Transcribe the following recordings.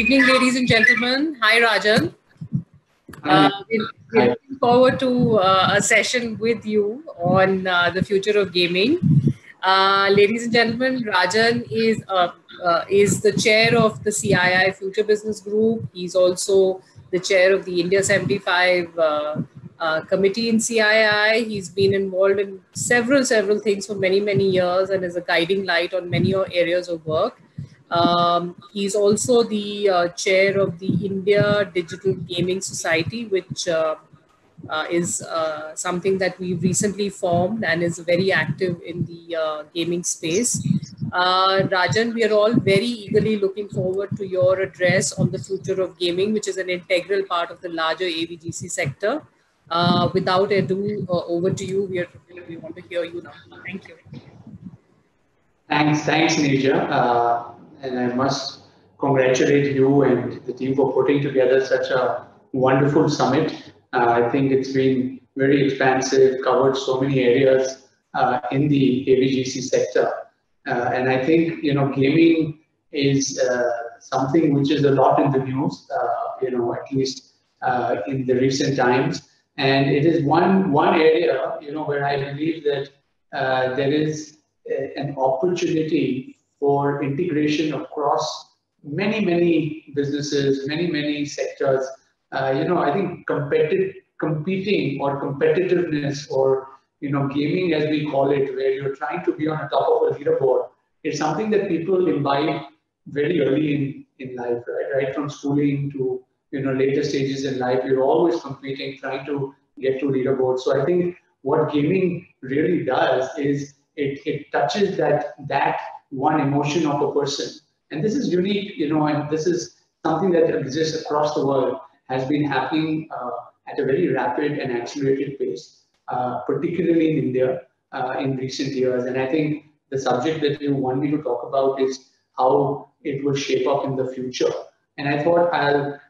evening, ladies and gentlemen. Hi, Rajan. We're looking forward to a session with you on the future of gaming. Ladies and gentlemen, Rajan is the chair of the CII Future Business Group. He's also the chair of the India 75 committee in CII. He's been involved in several things for many years and is a guiding light on many areas of work. He's also the chair of the India Digital Gaming Society, which is something that we've recently formed and is very active in the gaming space. Rajan, we are all very eagerly looking forward to your address on the future of gaming, which is an integral part of the larger AVGC sector. Without ado, over to you. We want to hear you now. Thank you. Thanks, Neerja. And I must congratulate you and the team for putting together such a wonderful summit. I think it's been very expansive, covered so many areas in the AVGC sector. And I think, gaming is something which is a lot in the news, at least in the recent times. And it is one area, where I believe that there is an opportunity for integration across many businesses, many sectors. I think competing or competitiveness or gaming as we call it, where you're trying to be on the top of a leaderboard, is something that people imbibe very early in life, right from schooling to later stages in life. You're always competing, trying to get to leaderboards. So I think what gaming really does is it touches that one emotion of a person. And this is unique, and this is something that exists across the world, has been happening at a very rapid and accelerated pace, particularly in India in recent years. And I think the subject that you want me to talk about is how it will shape up in the future. And I thought I'll,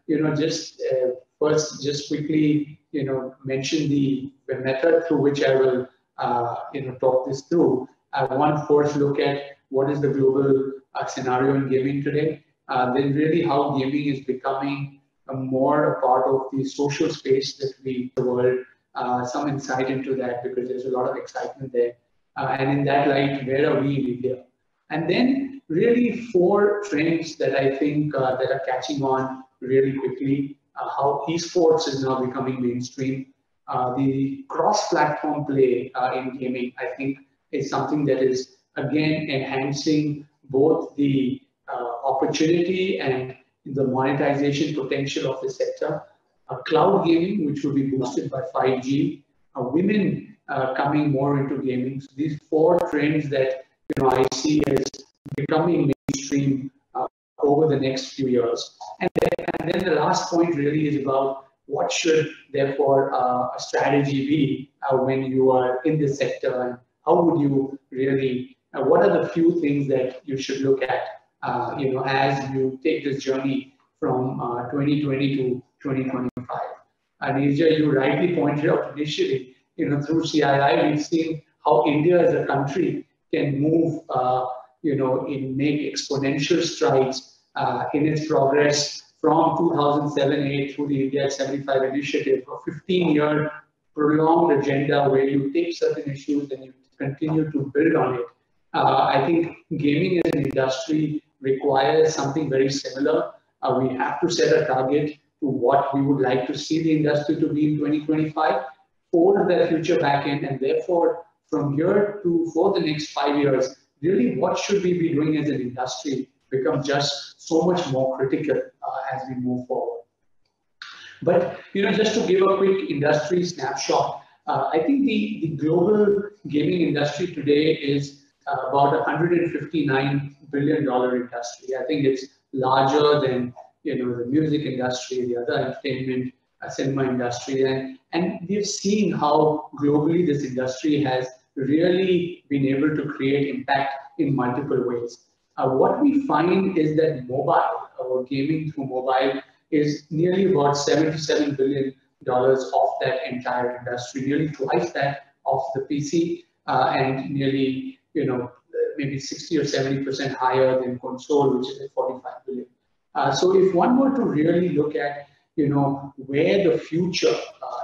first just quickly, mention the method through which I will, talk this through. One first look at what is the global scenario in gaming today, then really how gaming is becoming more a part of the social space that we the world, some insight into that because there's a lot of excitement there. And in that light, where are we in India? And then really 4 trends that I think that are catching on really quickly, how esports is now becoming mainstream. The cross-platform play in gaming, I think, is something that is, again, enhancing both the opportunity and the monetization potential of the sector. Cloud gaming, which will be boosted by 5G. Women coming more into gaming. So these 4 trends that I see as becoming mainstream over the next few years. And then the last point really is about what should, therefore, a strategy be when you are in this sector, and how would you really, what are the few things that you should look at, as you take this journey from 2020 to 2025. Neerja, you rightly pointed out initially, through CII, we've seen how India as a country can move, make exponential strides in its progress from 2007-8 through the India 75 initiative, a 15-year prolonged agenda where you take certain issues and you continue to build on it. I think gaming as an industry requires something very similar. We have to set a target to what we would like to see the industry to be in 2025 for the future backend, and therefore from here to for the next 5 years, really what should we be doing as an industry becomes just so much more critical as we move forward. But just to give a quick industry snapshot, I think the global gaming industry today is about $159 billion industry. I think it's larger than the music industry, the other entertainment, cinema industry, and we've seen how globally this industry has really been able to create impact in multiple ways. What we find is that mobile or gaming through mobile is nearly about $77 billion of that entire industry, nearly twice that of the PC, and nearly maybe 60 or 70% higher than console, which is at 45 billion. So if one were to really look at, where the future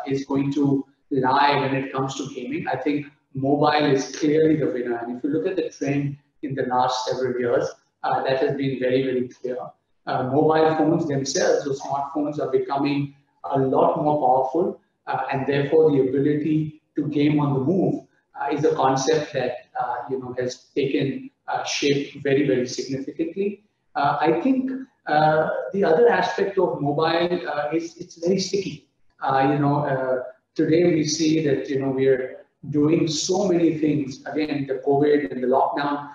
is going to lie when it comes to gaming, I think mobile is clearly the winner. And if you look at the trend in the last several years, that has been very, very clear. Mobile phones themselves, or smartphones, are becoming a lot more powerful, and therefore the ability to game on the move is a concept that has taken shape very, very significantly. I think the other aspect of mobile is it's very sticky. Today we see that we're doing so many things. Again, the COVID and the lockdown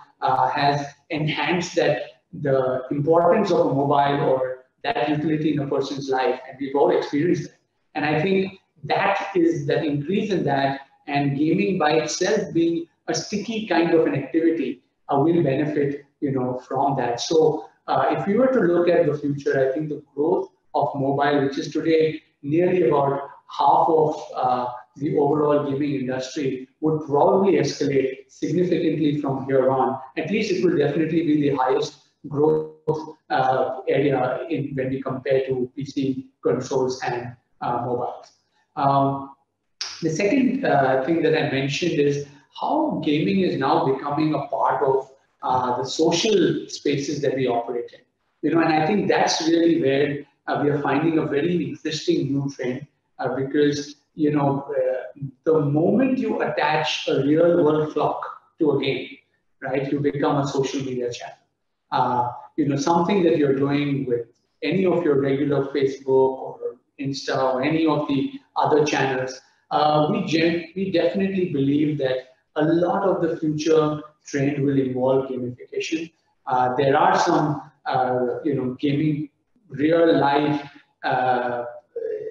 has enhanced that the importance of a mobile or that utility in a person's life, and we've all experienced it. And I think that is that increase in that, and gaming by itself being a sticky kind of an activity will benefit from that. So if we were to look at the future, I think the growth of mobile, which is today nearly about half of the overall gaming industry, would probably escalate significantly from here on. At least it will definitely be the highest growth area when we compare to PC consoles and mobiles. The second thing that I mentioned is how gaming is now becoming a part of the social spaces that we operate in. And I think that's really where we are finding a very existing new trend, because the moment you attach a real world clock to a game, right, you become a social media channel. Something that you're doing with any of your regular Facebook or Insta or any of the other channels, we definitely believe that a lot of the future trend will involve gamification. There are some, gaming real life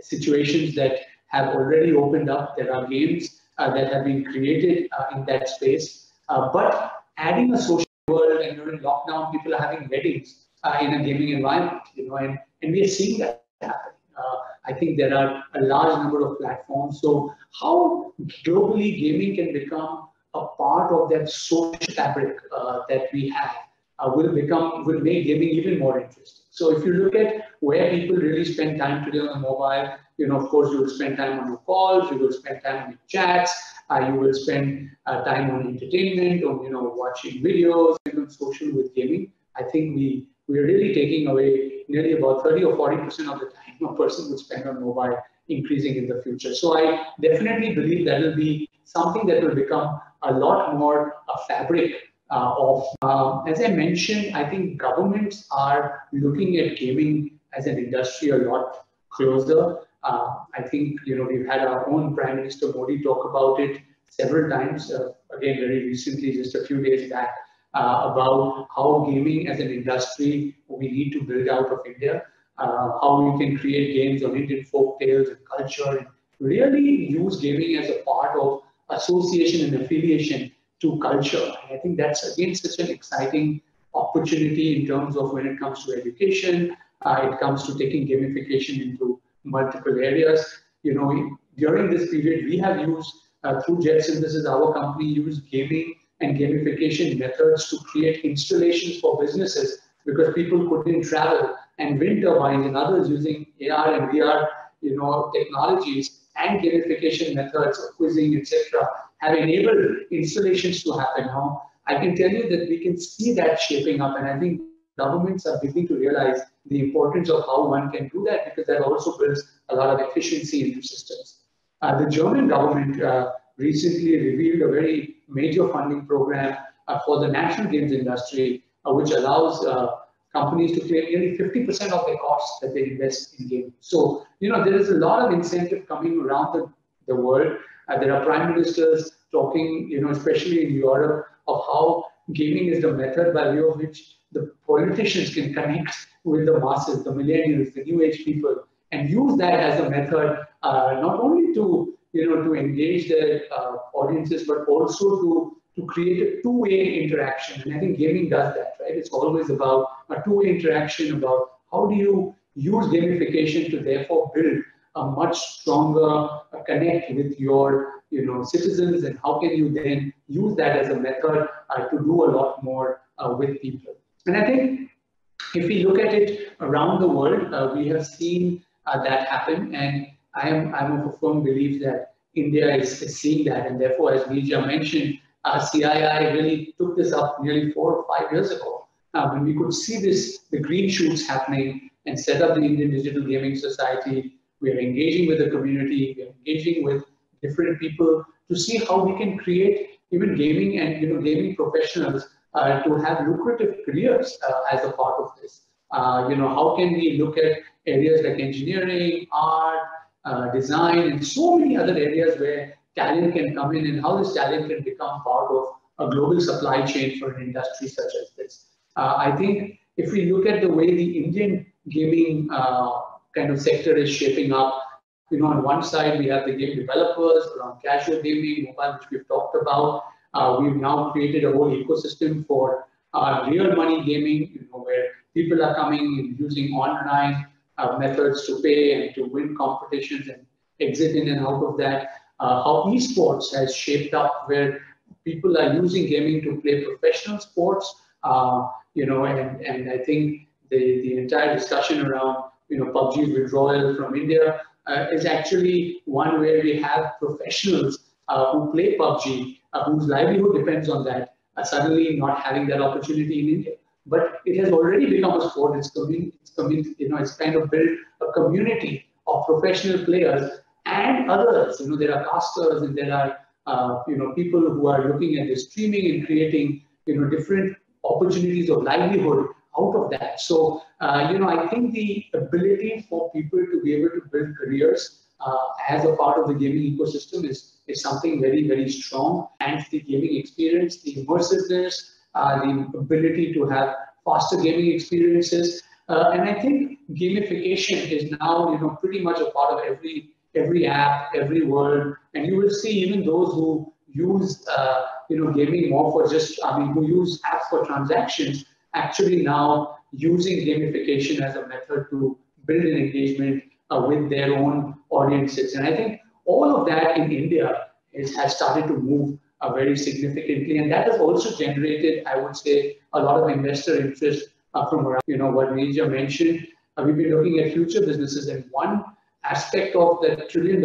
situations that have already opened up. There are games that have been created in that space. But adding a social world, and during lockdown, people are having weddings in a gaming environment, and we are seeing that happen. I think there are a large number of platforms. So how globally gaming can become a part of that social fabric that we have will make gaming even more interesting. So if you look at where people really spend time today on the mobile, of course, you will spend time on your calls, you will spend time on your chats, you will spend time on entertainment, on watching videos, and on social with gaming. I think we're really taking away nearly about 30 or 40% of the time a person would spend on mobile, increasing in the future. So I definitely believe that will be something that will become a lot more a fabric of, as I mentioned, I think governments are looking at gaming as an industry a lot closer. I think, we've had our own Prime Minister Modi talk about it several times, again, very recently, just a few days back, about how gaming as an industry we need to build out of India, how we can create games on Indian folk tales and culture, and really use gaming as a part of association and affiliation to culture. And I think that's again such an exciting opportunity in terms of when it comes to education, it comes to taking gamification into multiple areas. During this period, we have used through Jet Synthesis, our company used gaming and gamification methods to create installations for businesses because people couldn't travel, and wind turbines and others using AR and VR, technologies and gamification methods of quizzing, etc., have enabled installations to happen now. I can tell you that we can see that shaping up, and I think governments are beginning to realize the importance of how one can do that, because that also builds a lot of efficiency into systems. The German government recently revealed a very major funding program for the national games industry, which allows companies to claim nearly 50% of their costs that they invest in gaming. So, there is a lot of incentive coming around the world. There are prime ministers talking, especially in Europe, of how gaming is the method by way of which the politicians can connect with the masses, the millennials, the new age people, and use that as a method, not only to engage their audiences, but also to create a two-way interaction. And I think gaming does that, right? It's always about a two-way interaction, about how do you use gamification to therefore build a much stronger connect with your citizens, and how can you then use that as a method to do a lot more with people. And I think if we look at it around the world, we have seen that happen, and I'm of a firm belief that India is seeing that, and therefore, as Nija mentioned, CII really took this up nearly 4 or 5 years ago, when we could see the green shoots happening, and set up the Indian Digital Gaming Society. We are engaging with the community, we are engaging with different people to see how we can create even gaming and gaming professionals to have lucrative careers as a part of this. How can we look at areas like engineering, art, design, and so many other areas where talent can come in, and how this talent can become part of a global supply chain for an industry such as this. I think if we look at the way the Indian gaming kind of sector is shaping up, on one side we have the game developers around casual gaming, mobile, which we've talked about. We've now created a whole ecosystem for real money gaming, where people are coming and using online methods to pay and to win competitions and exit in and out of that. How esports has shaped up, where people are using gaming to play professional sports, and I think the entire discussion around PUBG's withdrawal from India is actually one where we have professionals who play PUBG, whose livelihood depends on that, suddenly not having that opportunity in India. But it has already become a sport. It's kind of built a community of professional players and others. There are casters, and there are people who are looking at the streaming and creating different opportunities of livelihood out of that. So I think the ability for people to be able to build careers as a part of the gaming ecosystem is something very, very strong. And the gaming experience, the immersiveness, the ability to have faster gaming experiences, and I think gamification is now pretty much a part of every app, every world, and you will see even those who use gaming more for who use apps for transactions, actually now using gamification as a method to build an engagement with their own audiences. And I think all of that in India has started to move very significantly, and that has also generated, I would say, a lot of investor interest from around. What Nija mentioned, we've been looking at future businesses, and one aspect of the $1 trillion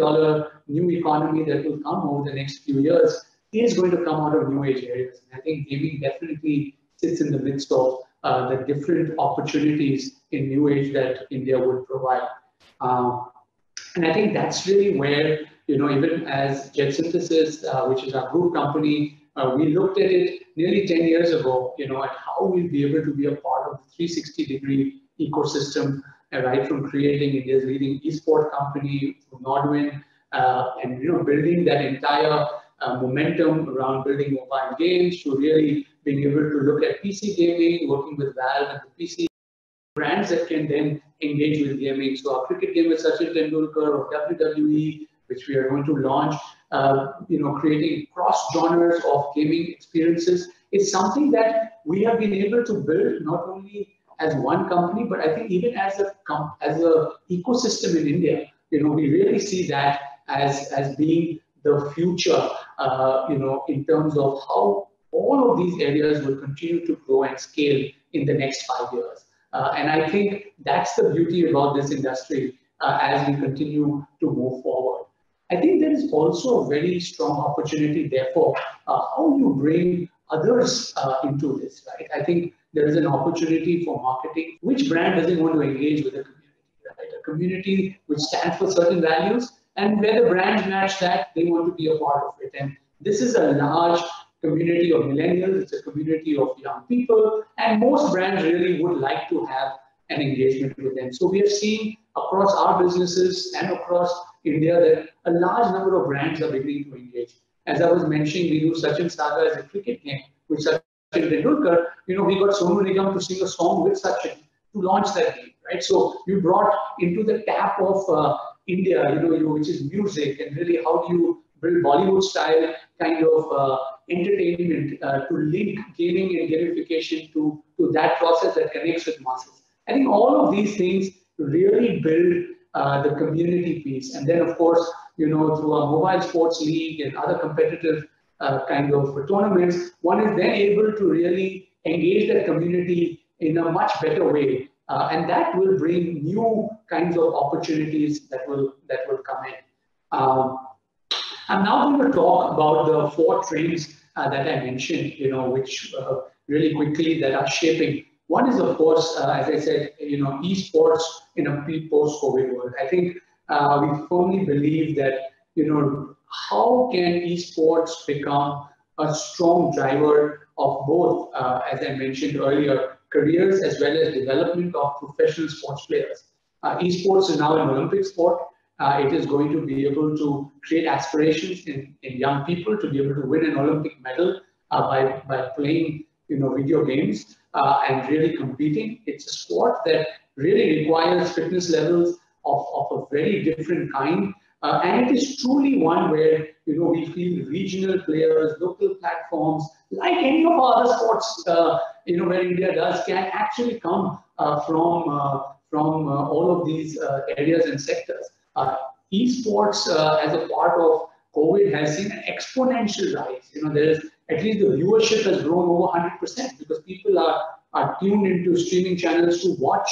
new economy that will come over the next few years is going to come out of new age areas. And I think gaming definitely sits in the midst of the different opportunities in new age that India would provide. And I think that's really where, even as Jet Synthesis, which is our group company, we looked at it nearly 10 years ago, at how we'll be able to be a part of the 360-degree ecosystem, right from creating India's leading esport company, Nodwin, and building that entire momentum around building mobile games, to really being able to look at PC gaming, working with Valve and the PC brands that can then engage with gaming. So our cricket game with Sachin Tendulkar, or WWE, which we are going to launch, creating cross genres of gaming experiences, is something that we have been able to build not only as one company, but I think even as a ecosystem in India. We really see that as being the future, in terms of how all of these areas will continue to grow and scale in the next 5 years. And I think that's the beauty about this industry as we continue to move forward. I think there is also a very strong opportunity, therefore, how you bring others into this, right? I think there is an opportunity for marketing. Which brand doesn't want to engage with a community, right? A community which stands for certain values, and where the brands match that, they want to be a part of it. And this is a large community of millennials, it's a community of young people, and most brands really would like to have an engagement with them. So we have seen across our businesses and across India that a large number of brands are beginning to engage. As I was mentioning, we use Sachin Saga as a cricket game with Sachin Tendulkar. We got Sonu Nigam to sing a song with Sachin to launch that game, right? So you brought into the tap of India, which is music, and really how do you build Bollywood style kind of entertainment to link gaming and gamification to that process that connects with masses. I think all of these things really build the community piece. And then, of course, through our mobile sports league and other competitive kind of tournaments, one is then able to really engage that community in a much better way. And that will bring new kinds of opportunities that will come in. I'm now going to talk about the 4 trends that I mentioned, which really quickly that are shaping. One is, of course, as I said, esports in a post-COVID world. I think we firmly believe that, how can esports become a strong driver of both, as I mentioned earlier, careers as well as development of professional sports players. Esports is now an Olympic sport. It is going to be able to create aspirations in young people to be able to win an Olympic medal by playing video games and really competing. It's a sport that really requires fitness levels of a very different kind. And it is truly one where we feel regional players, local platforms, like any of our other sports, where India does, can actually come from all of these areas and sectors. Esports as a part of COVID has seen an exponential rise. There's at least the viewership has grown over 100% because people are tuned into streaming channels to watch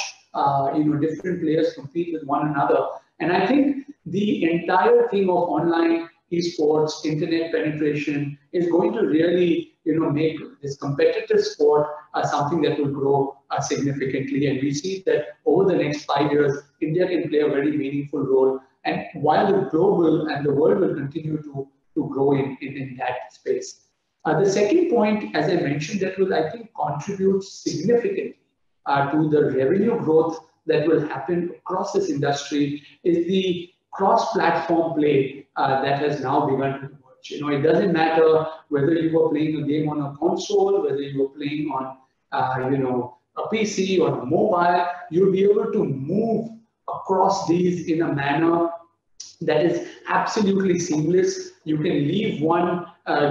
different players compete with one another. And I think the entire thing of online esports, internet penetration is going to really, make this competitive sport something that will grow significantly. And we see that over the next 5 years, India can play a very meaningful role. And while the global and the world will continue to grow in that space. The second point, as I mentioned, that will, I think, contribute significantly to the revenue growth that will happen across this industry is the cross-platform play that has now begun to emerge. It doesn't matter whether you are playing a game on a console, whether you are playing on, a PC or a mobile, you'll be able to move across these in a manner that is absolutely seamless. You can leave one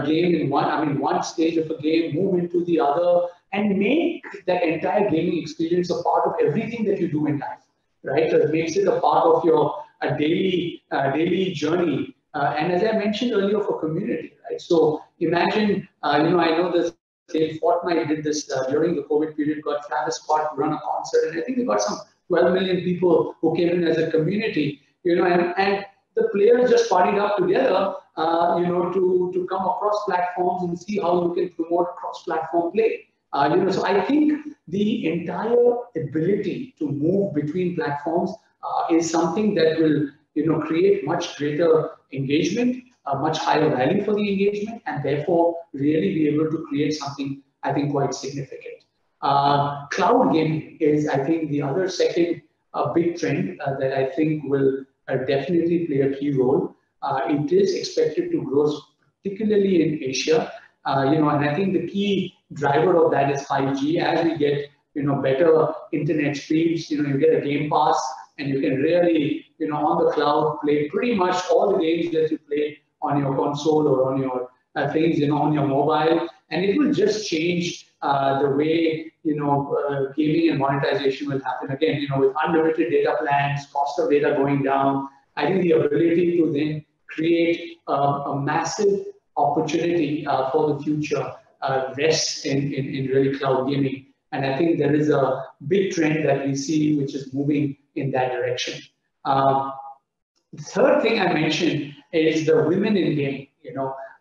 game in one stage of a game, move into the other, and make that entire gaming experience a part of everything that you do in life, right? So it makes it a part of your daily journey. And as I mentioned earlier, for community, right? So imagine, I know this game Fortnite did this during the COVID period, got Travis Scott to run a concert, and I think they got some 12 million people who came in as a community, and the players just partied up together, to come across platforms and see how you can promote cross-platform play. So I think the entire ability to move between platforms is something that will, create much greater engagement, much higher value for the engagement, and therefore really be able to create something, I think, quite significant. Cloud gaming is, I think, the other second big trend that I think will definitely play a key role. It is expected to grow, particularly in Asia, and I think the key driver of that is 5G. As we get, better internet speeds, you get a Game Pass, and you can really, on the cloud, play pretty much all the games that you play on your console or on your things, on your mobile, and it will just change the way, gaming and monetization will happen. Again, with unlimited data plans, cost of data going down, I think the ability to then create a massive opportunity for the future rests in really cloud gaming. And I think there is a big trend that we see which is moving in that direction. The third thing I mentioned is the women in gaming.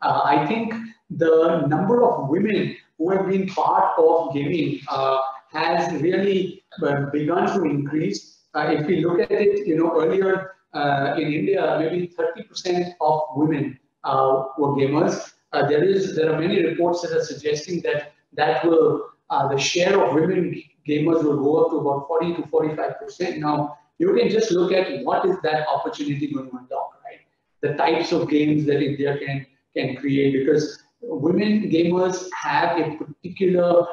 I think the number of women who have been part of gaming has really begun to increase. If we look at it, earlier in India, maybe 30% of women were gamers. There are many reports that are suggesting that the share of women gamers will go up to about 40 to 45%. Now, you can just look at what is that opportunity going to unlock, right? The types of games that India can create, because women gamers have a particular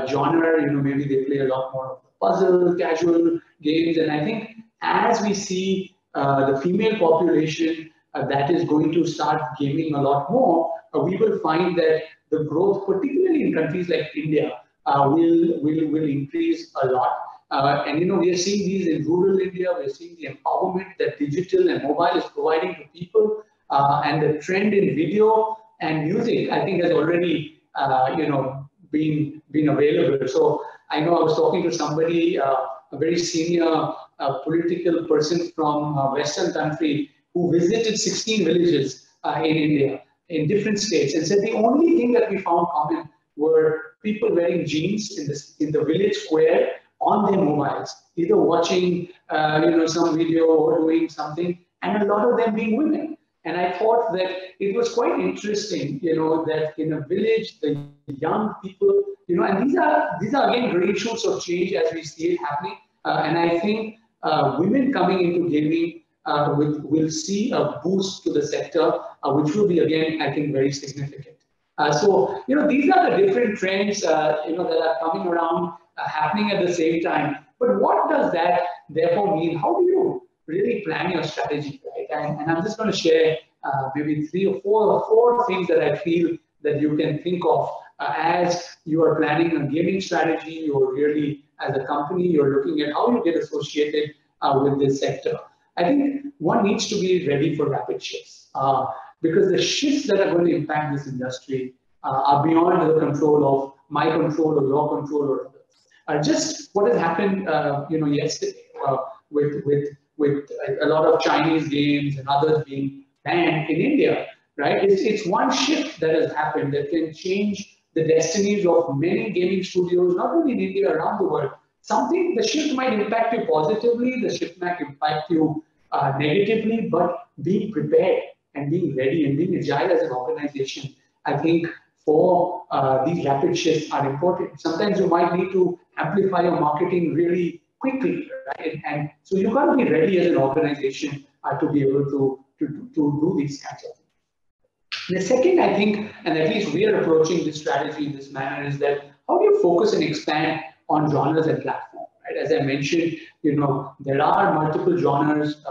genre. Maybe they play a lot more of the puzzle, casual games, and I think as we see the female population that is going to start gaming a lot more, we will find that the growth, particularly in countries like India, will increase a lot. And we are seeing these in rural India. We're seeing the empowerment that digital and mobile is providing to people, and the trend in video and music, I think, has already been available. So I know I was talking to somebody, a very senior political person from a Western country who visited 16 villages in India, in different states, and said the only thing that we found common were people wearing jeans in the village square on their mobiles, either watching some video or doing something, and a lot of them being women. And I thought that it was quite interesting, that in a village, the young people, and these are again green shoots of change as we see it happening. And I think women coming into gaming will see a boost to the sector, which will be again, I think, very significant. So these are the different trends, that are coming around, happening at the same time. But what does that therefore mean? How do you really plan your strategy, right? And I'm just going to share maybe 3 or 4 things that I feel that you can think of as you are planning a gaming strategy, or really as a company, you're looking at how you get associated with this sector. I think one needs to be ready for rapid shifts, because the shifts that are going to impact this industry are beyond the control of my control or your control or others. Just what has happened, yesterday with a lot of Chinese games and others being banned in India, right? It's one shift that has happened that can change the destinies of many gaming studios, not only in India, around the world. The shift might impact you positively, the shift might impact you negatively, but being prepared and being ready and being agile as an organization, I think for these rapid shifts are important. Sometimes you might need to amplify your marketing really quickly, right? And so you've got to be ready as an organization to be able to do these kinds of things. The second, I think, and at least we are approaching this strategy in this manner, is that how do you focus and expand on genres and platforms, right? As I mentioned, there are multiple genres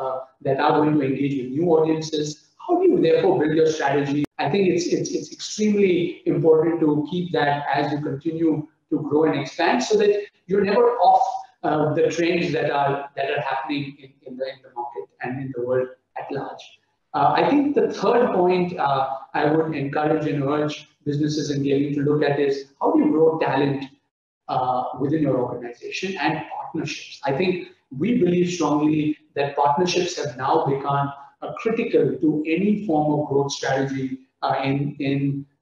that are going to engage with new audiences. How do you therefore build your strategy? I think it's extremely important to keep that as you continue to grow and expand, so that you're never off the trends that are happening in the market and in the world at large. I think the third point I would encourage and urge businesses in gaming to look at is how do you grow talent within your organization and partnerships. I think we believe strongly that partnerships have now become critical to any form of growth strategy in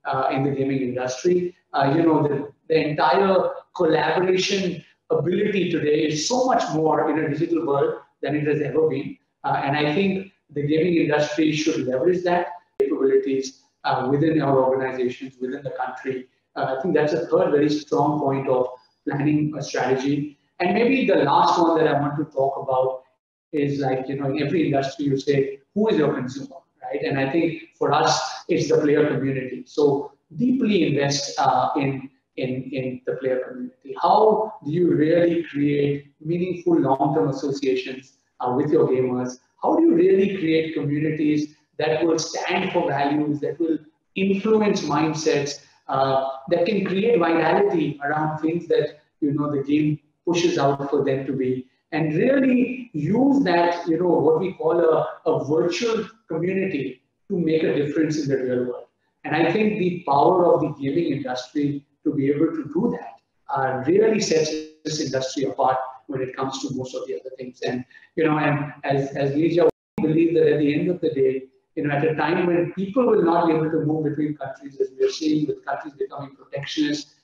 the gaming industry. The entire collaboration ability today is so much more in a digital world than it has ever been. And I think the gaming industry should leverage that capabilities within our organizations, within the country. I think that's a third very strong point of planning a strategy. And maybe the last one that I want to talk about is, like, in every industry you say, who is your consumer, right? And I think for us, it's the player community. So deeply invest in the player community. How do you really create meaningful long-term associations with your gamers? How do you really create communities that will stand for values, that will influence mindsets, that can create virality around things that the game pushes out for them to be, and really use that, what we call a virtual community to make a difference in the real world. And I think the power of the gaming industry to be able to do that really sets this industry apart when it comes to most of the other things. And and as Nija, we believe that at the end of the day, at a time when people will not be able to move between countries, as we are seeing with countries becoming protectionist,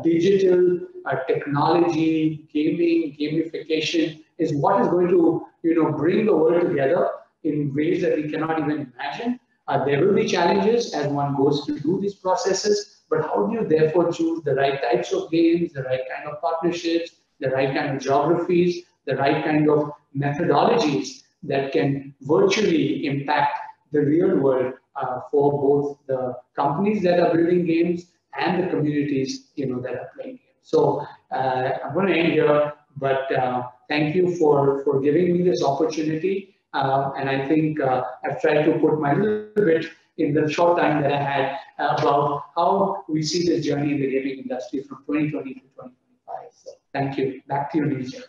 digital technology, gaming, gamification is what is going to bring the world together in ways that we cannot even imagine. There will be challenges as one goes to do these processes, but how do you therefore choose the right types of games, the right kind of partnerships, the right kind of geographies, the right kind of methodologies that can virtually impact the real world for both the companies that are building games and the communities that are playing games. So I'm going to end here, but thank you for giving me this opportunity. And I think I've tried to put my little bit in the short time that I had about how we see this journey in the gaming industry from 2020 to 2025. So thank you. Back to you, Nisha.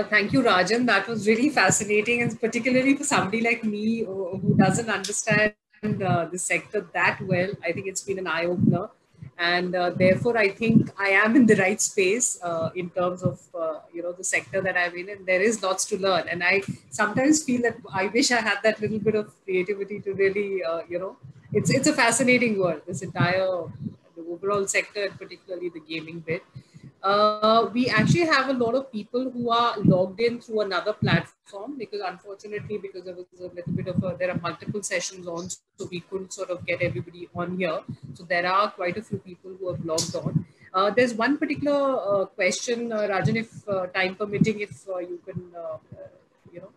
Thank you, Rajan. That was really fascinating, and particularly for somebody like me who doesn't understand the sector that well. I think it's been an eye-opener. And therefore, I think I am in the right space in terms of the sector that I'm in, and there is lots to learn. And I sometimes feel that I wish I had that little bit of creativity to really it's a fascinating world. This entire the overall sector, and particularly the gaming bit. We actually have a lot of people who are logged in through another platform because unfortunately, because there was a little bit of there are multiple sessions on, so we couldn't sort of get everybody on here. So there are quite a few people who have logged on. There's one particular question, Rajan, if time permitting, if you can,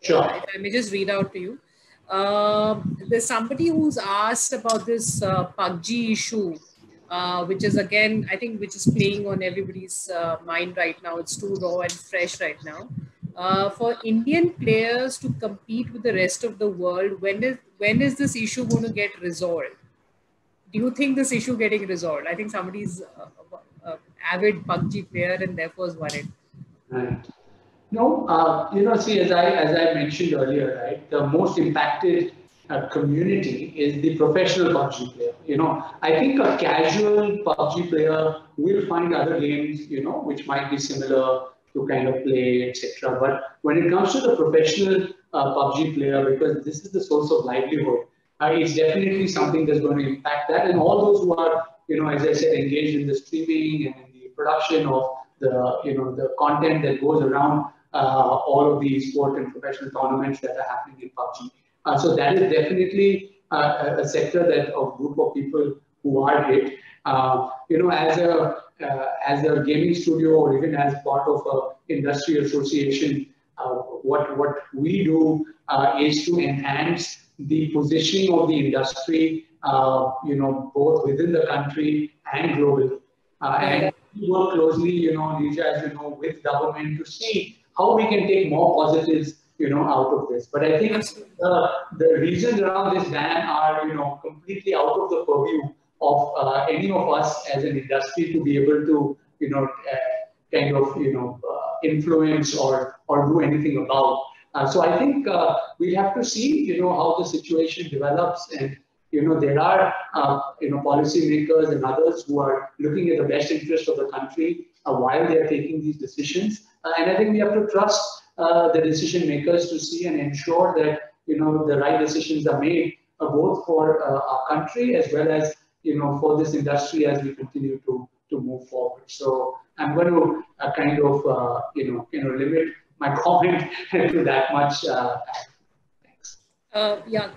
Sure. if I may just read out to you. There's somebody who's asked about this PUBG issue. Which is again, I think, which is playing on everybody's mind right now. It's too raw and fresh right now. For Indian players to compete with the rest of the world, when is this issue going to get resolved? Do you think this issue getting resolved? I think somebody's avid PUBG player and therefore is worried. Right. No, see, as I mentioned earlier, right, the most impacted community is the professional PUBG player. I think a casual PUBG player will find other games, which might be similar to kind of play, etc. But when it comes to the professional PUBG player, because this is the source of livelihood, it's definitely something that's going to impact that. And all those who are, as I said, engaged in the streaming and in the production of the content that goes around all of the sport and professional tournaments that are happening in PUBG. So that is definitely a sector that of group of people who are hit. As a gaming studio or even as part of an industry association, what we do is to enhance the positioning of the industry, both within the country and globally. And we work closely, Nisha, as you know, with government to see how we can take more positives, out of this. But I think the reasons around this ban are, completely out of the purview of any of us as an industry to be able to, influence or do anything about. So I think we have to see, how the situation develops, and there are policymakers and others who are looking at the best interest of the country while they are taking these decisions. And I think we have to trust the decision makers to see and ensure that the right decisions are made both for our country as well as for this industry as we continue to move forward. So I'm going to limit my comment to that much. Thanks.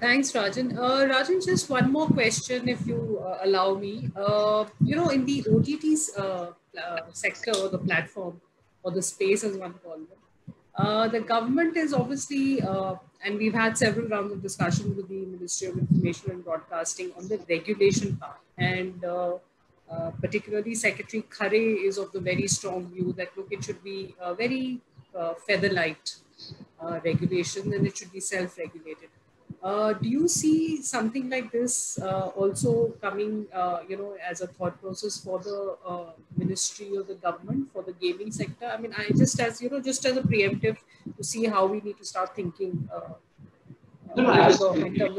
Thanks, Rajan. Rajan, just one more question, if you allow me. In the OTT sector or the platform or the space, as one calls it, the government is obviously, and we've had several rounds of discussion with the Ministry of Information and Broadcasting on the regulation part. And particularly Secretary Khare is of the very strong view that, look, it should be very feather-light regulation, and it should be self-regulated. Do you see something like this also coming, as a thought process for the ministry or the government for the gaming sector? I mean, just as a preemptive to see how we need to start thinking in terms of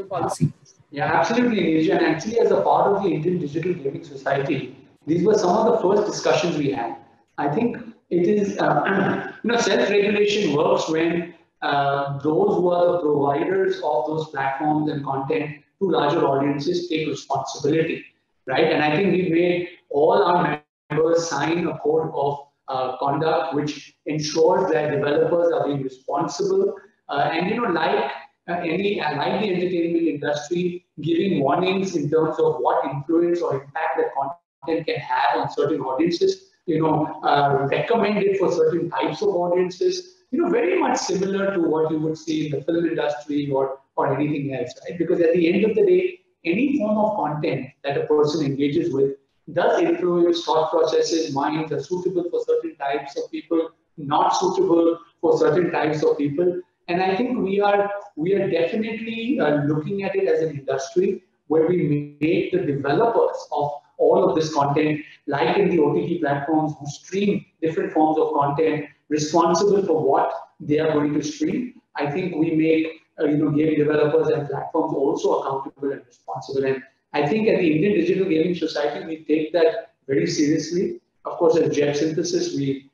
policy. Yeah, absolutely, Neerja. And actually, as a part of the Indian Digital Gaming Society, these were some of the first discussions we had. I think it is, self-regulation works when those who are the providers of those platforms and content to larger audiences take responsibility, right? And I think we made all our members sign a code of conduct which ensures that developers are being responsible and like the entertainment industry, giving warnings in terms of what influence or impact that content can have on certain audiences, recommended for certain types of audiences, very much similar to what you would see in the film industry or anything else, right? Because at the end of the day, any form of content that a person engages with does influence thought processes, minds, are suitable for certain types of people, not suitable for certain types of people. And I think we are definitely looking at it as an industry where we make the developers of all of this content, like in the OTT platforms who stream different forms of content, responsible for what they are going to stream. I think we make game developers and platforms also accountable and responsible. And I think at the Indian Digital Gaming Society, we take that very seriously. Of course, at Jet Synthesis, we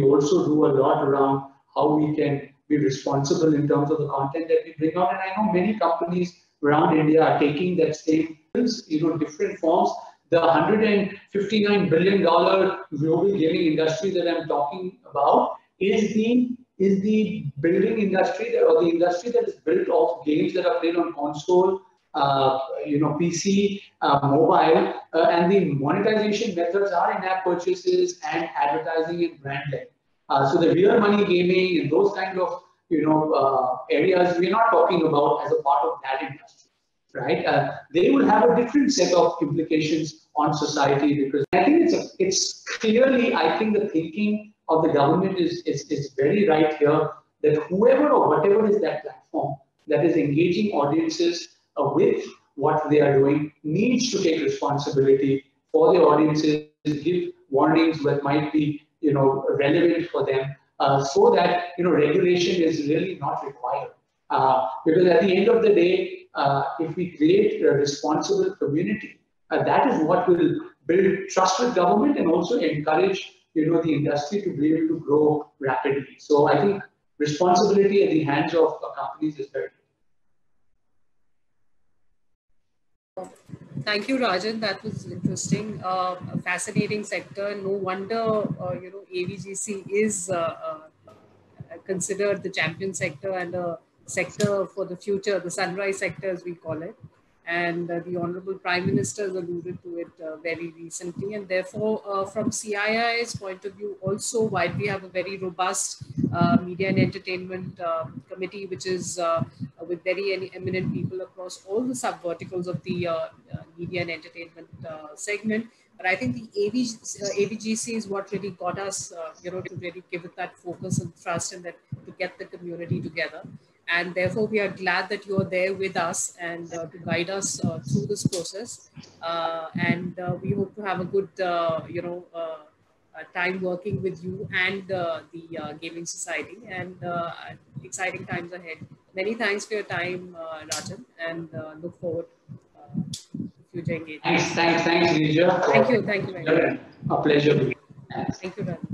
also do a lot around how we can be responsible in terms of the content that we bring out. And I know many companies around India are taking that same, different forms. The $159 billion global gaming industry that I'm talking about is the building industry or the industry that is built off games that are played on console, PC, mobile, and the monetization methods are in-app purchases and advertising and branding. So the real money gaming and those kind of areas we're not talking about as a part of that industry, right? They will have a different set of implications on society, because I think it's clearly, I think the thinking of the government is very right here, that whoever or whatever is that platform that is engaging audiences with what they are doing needs to take responsibility for their audiences, give warnings that might be relevant for them, so that regulation is really not required. Because at the end of the day, if we create a responsible community, that is what will build trust with government and also encourage the industry to be able to grow rapidly. So I think responsibility at the hands of companies is very good. Thank you, Rajan. That was interesting. A fascinating sector. No wonder AVGC is considered the champion sector and a sector for the future, the sunrise sector as we call it. And the Honorable Prime Minister has alluded to it very recently. And therefore, from CII's point of view also, while we have a very robust media and entertainment committee, which is with very eminent people across all the sub-verticals of the media and entertainment segment, but I think the AVGC is what really got us, to really give it that focus and trust, and that to get the community together. And therefore, we are glad that you're there with us and to guide us through this process. And we hope to have a good, time working with you and the Gaming Society, and exciting times ahead. Many thanks for your time, Rajan, and look forward to future engagement. Thanks, Rija. Thank you very much. A pleasure. Thank you, Rajan.